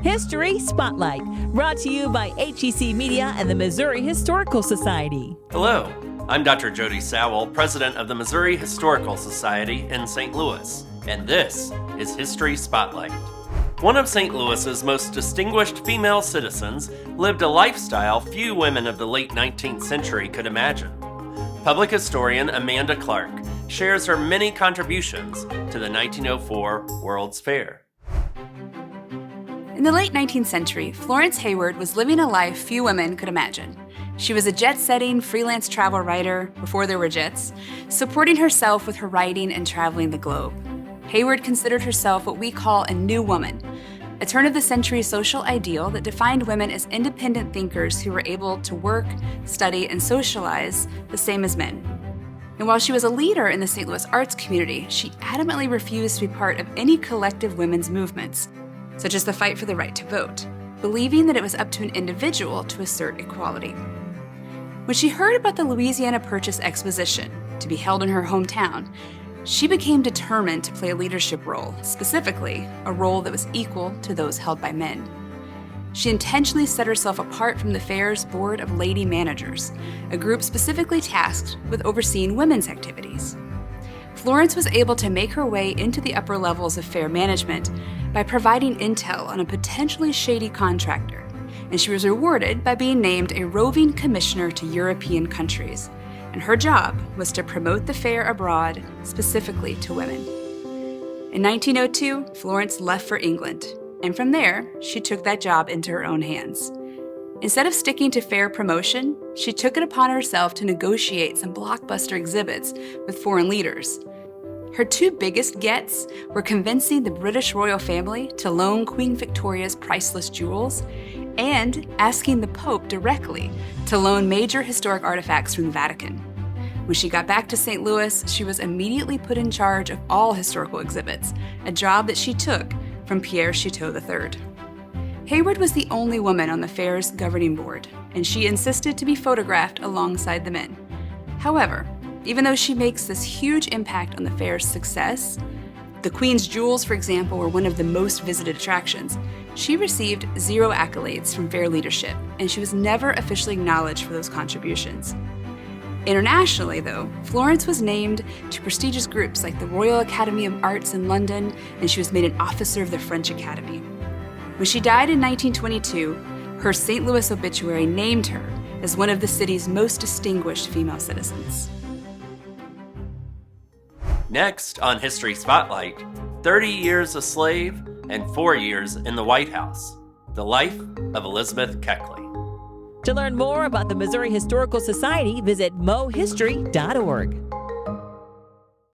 History Spotlight, brought to you by HEC Media and the Missouri Historical Society. Hello, I'm Dr. Jody Sowell, president of the Missouri Historical Society in St. Louis, and this is History Spotlight. One of St. Louis's most distinguished female citizens lived a lifestyle few women of the late 19th century could imagine. Public historian Amanda Clark shares her many contributions to the 1904 World's Fair. In the late 19th century, Florence Hayward was living a life few women could imagine. She was a jet-setting freelance travel writer before there were jets, supporting herself with her writing and traveling the globe. Hayward considered herself what we call a new woman, a turn-of-the-century social ideal that defined women as independent thinkers who were able to work, study, and socialize the same as men. And while she was a leader in the St. Louis arts community, she adamantly refused to be part of any collective women's movements, such as the fight for the right to vote, believing that it was up to an individual to assert equality. When she heard about the Louisiana Purchase Exposition, to be held in her hometown, she became determined to play a leadership role, specifically a role that was equal to those held by men. She intentionally set herself apart from the fair's board of lady managers, a group specifically tasked with overseeing women's activities. Florence was able to make her way into the upper levels of fair management by providing intel on a potentially shady contractor, and she was rewarded by being named a roving commissioner to European countries, and her job was to promote the fair abroad, specifically to women. In 1902, Florence left for England, and from there, she took that job into her own hands. Instead of sticking to fair promotion, she took it upon herself to negotiate some blockbuster exhibits with foreign leaders. Her two biggest gets were convincing the British royal family to loan Queen Victoria's priceless jewels and asking the Pope directly to loan major historic artifacts from the Vatican. When she got back to St. Louis, she was immediately put in charge of all historical exhibits, a job that she took from Pierre Chouteau III. Hayward was the only woman on the fair's governing board, and she insisted to be photographed alongside the men. However, even though she makes this huge impact on the fair's success, the Queen's jewels, for example, were one of the most visited attractions, she received zero accolades from fair leadership, and she was never officially acknowledged for those contributions. Internationally, though, Florence was named to prestigious groups like the Royal Academy of Arts in London, and she was made an officer of the French Academy. When she died in 1922, her St. Louis obituary named her as one of the city's most distinguished female citizens. Next on History Spotlight, 30 Years a Slave and 4 Years in the White House, the life of Elizabeth Keckley. To learn more about the Missouri Historical Society, visit mohistory.org.